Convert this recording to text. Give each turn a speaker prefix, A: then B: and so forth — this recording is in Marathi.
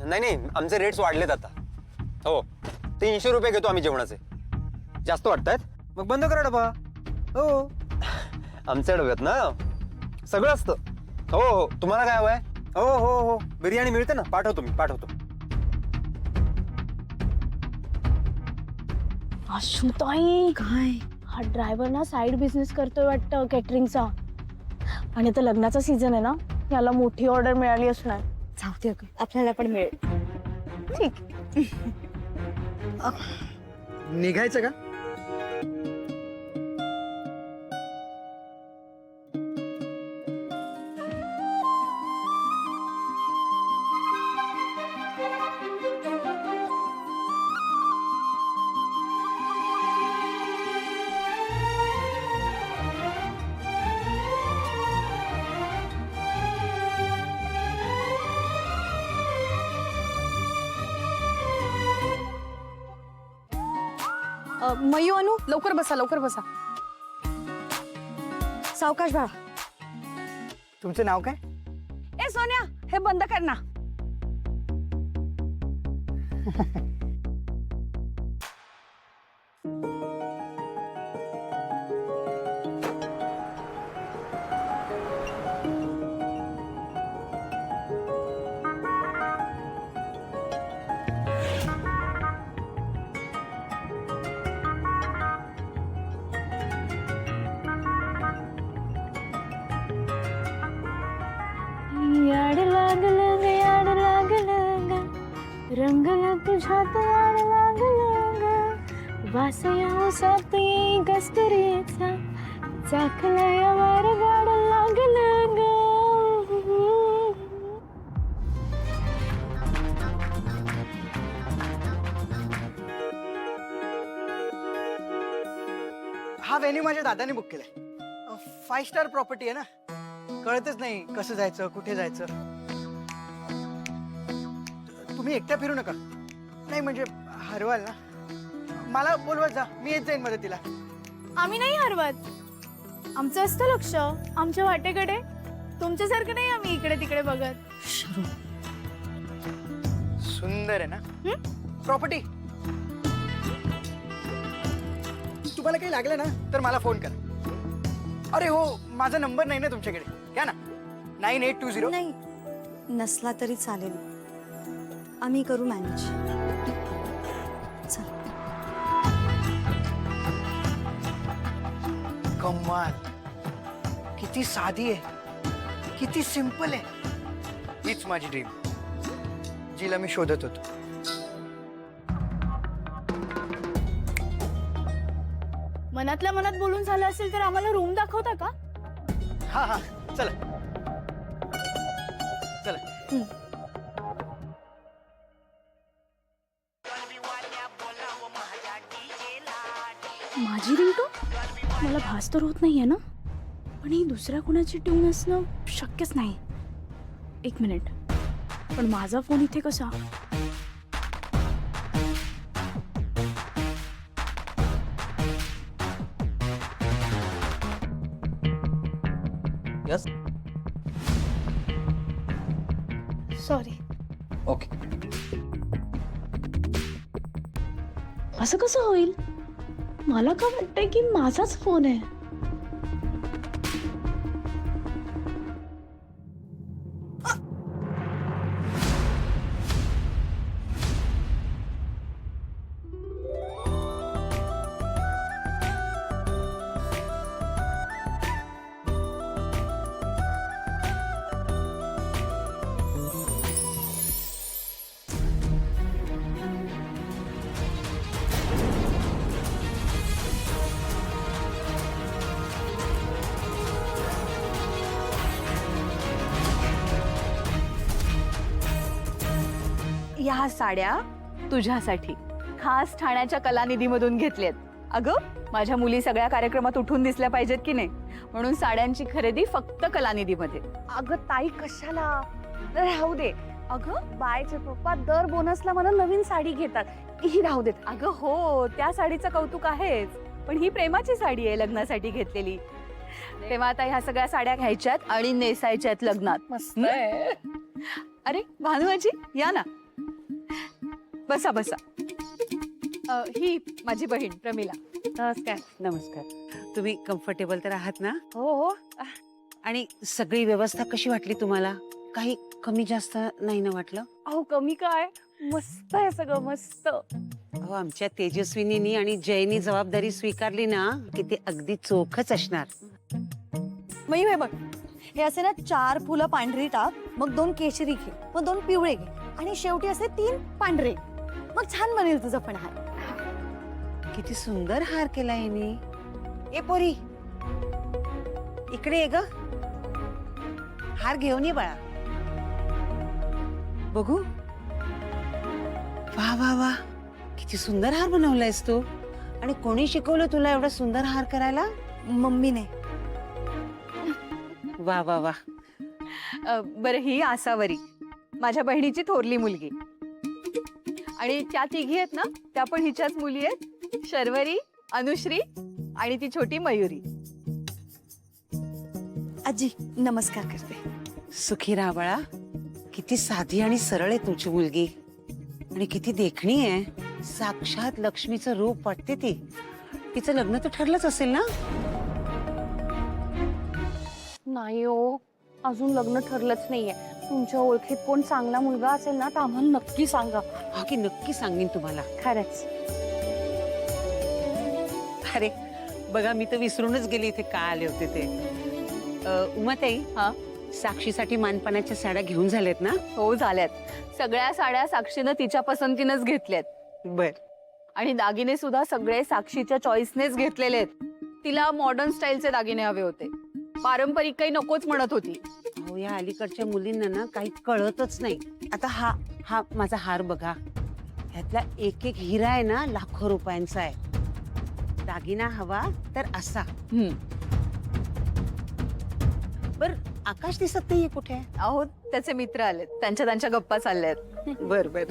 A: नाही नाही, आमचे रेट्स वाढलेत आता. हो, 300 रुपये घेतो आम्ही जेवणाचे. जास्त वाटतायत? मग बंद करा डबा. हो, आमच्या डब्यात ना सगळं असतं. हो हो, तुम्हाला काय हवंय? हो हो हो, बिर्याणी मिळते ना, पाठवतो मी, पाठवतो.
B: आशुताई,
C: काय?
B: हा ड्रायव्हर ना साईड बिझनेस करतोय वाटतं केटरिंगचा. आणि आता लग्नाचा सीझन आहे ना, याला मोठी ऑर्डर मिळाली असणार.
C: जाऊ दे अगं, आपल्याला पण मिळेल.
B: ठीक.
D: निघायचं का?
C: मयू, अनु, लवकर बसा, लवकर बसा. सावकाश बाळा.
D: तुमचं नाव काय?
C: ए सोन्या, हे बंद कर ना.
B: याड लागलं ग, याड लागलं ग, रंगला तुझ्यात याड लागलं ग, वास या उसात येई कस्तुरीचा, चाकला या वार गाड लागलं ग.
D: हा व्हेन्यू माझ्या दादाने बुक केलाय. 5 स्टार प्रॉपर्टी आहे ना, कळतच नाही कसं जायचं, कुठे जायचं. तुम्ही एकट्या फिरू नका. नाही म्हणजे हरवाल ना, मला बोलवत जा, मी येत जाईन मदतीला.
B: आम्ही नाही हरवत, आमचं असतं लक्ष आमच्या वाटेकडे. तुमच्यासारखं नाही आम्ही इकडे तिकडे बघत.
D: सुंदर आहे ना प्रॉपर्टी. तुम्हाला काही लागलं ना तर मला फोन करा. अरे हो, माझा नंबर नाही ना तुमच्याकडे, घ्या ना. 9820.
C: नाही, नसला तरी चालेल, आम्ही करू मॅनेज. चल.
D: कमाल, किती साधी आहे, किती सिंपल आहे. हीच माझी ड्रीम, जिला मी शोधत होतो.
B: मनातल्या मनात बोलून झालं असेल तर आम्हाला रूम दाखवता का?
D: हा हा, चला चला.
B: माझी रिंगटोन मला भास तर होत नाहीये ना, पण ही दुसऱ्या कोणाची ट्यून असणं शक्यच नाही. एक मिनिट, पण माझा फोन इथे कसा?
A: Yes,
B: sorry.
A: ओके.
B: असं कसं होईल? मला का वाटतंय की माझाच फोन आहे.
C: या साड्या तुझ्यासाठी खास ठाण्याच्या कलानिधीमधून घेतल्यात. अगं, माझ्या मुली सगळ्या कार्यक्रमात उठून दिसल्या पाहिजेत की नाही, म्हणून साड्यांची खरेदी फक्त कलानिधीमध्ये. अगं ताई, कशाला? राहू दे. अगं, बायचे पप्पा दर बोनसला मला नवीन साडी घेतात, ही राहू देत. अगं हो, त्या साडीचं कौतुक आहेच, पण ही प्रेमाची साडी आहे लग्नासाठी घेतलेली. तेव्हा आता ह्या सगळ्या साड्या घ्यायच्यात आणि नेसायच्यात लग्नात. मस्त. अरे भानुआजी, या ना. बसा बसा. ही माझी बहीण प्रमिला.
E: नमस्कार. नमस्कार. तुम्ही कम्फर्टेबल तर आहात ना?
C: हो हो.
E: आणि सगळी व्यवस्था कशी वाटली तुम्हाला? काही कमी जास्त नाही ना वाटलं?
C: अहो कमी काय, मस्त आहे सगळं, मस्त.
E: अहो आमच्या तेजस्विनीनी आणि जयनी जबाबदारी स्वीकारली ना की ते अगदी चोखच असणार.
F: मग हे बघ, हे असे ना 4 फुलं पांढरी टाक, मग 2 केशरी घे, मग 2 पिवळे घे आणि शेवटी असे 3 पांढरे. मग छान बनेल तुझं पण हार.
E: किती सुंदर हार केला यांनी. ए पोरी, इकडे ये ग. हार घेऊन ये बाळा. बघू. वा वा वा, किती सुंदर हार बनवलायस तू. आणि कोणी शिकवलं तुला एवढा सुंदर हार करायला?
F: मम्मीने.
E: वा वा वा.
C: बरं, ही आसावरी माझ्या बहिणीची थोरली मुलगी. आणि त्या तिघी आहेत ना, त्या पण हिच्याच मुली आहेत. शर्वरी, अनुश्री आणि ती छोटी मयुरी.
F: आजी नमस्कार करते.
E: सुखी राहा बाळा. किती साधी आणि सरळ आहे तुझी मुलगी. आणि किती देखणी आहे. साक्षात लक्ष्मीचं रूप वाटते ती. तिचं लग्न तर ठरलंच असेल ना?
B: नाही हो, अजून लग्न ठरलंच नाहीये. तुमच्या ओळखीत कोण चांगला मुलगा असेल ना तर आम्हाला नक्की सांगा.
E: हा की नक्की सांगेन तुम्हाला.
B: खरंच.
E: अरे बघा, मी तर विसरूनच गेली इथे का आले होते ते. उमाताई,
C: हा?
E: साक्षीसाठी मानपानाच्या साड्या घेऊन झाल्यात ना?
C: हो झाल्यात. सगळ्या साड्या साक्षीनं तिच्या पसंतीनंच घेतल्यात.
E: बर.
C: आणि दागिने सुद्धा सगळे साक्षीच्या चॉईसनेच घेतलेले आहेत. तिला मॉडर्न स्टाईलचे दागिने हवे होते, पारंपरिक काही नकोच म्हणत होती.
E: हो, या अलीकडच्या मुलींना ना काही कळतच नाही. आता हा हा माझा हार बघा. ह्यातला एक एक हिरा आहे ना लाखो रुपयांचा आहे. दागिना हवा तर असा. बर, आकाश दिसत नाहीये कुठे?
C: अहो त्याचे मित्र आलेत, त्यांच्या गप्पा चालल्यात.
E: बर बर.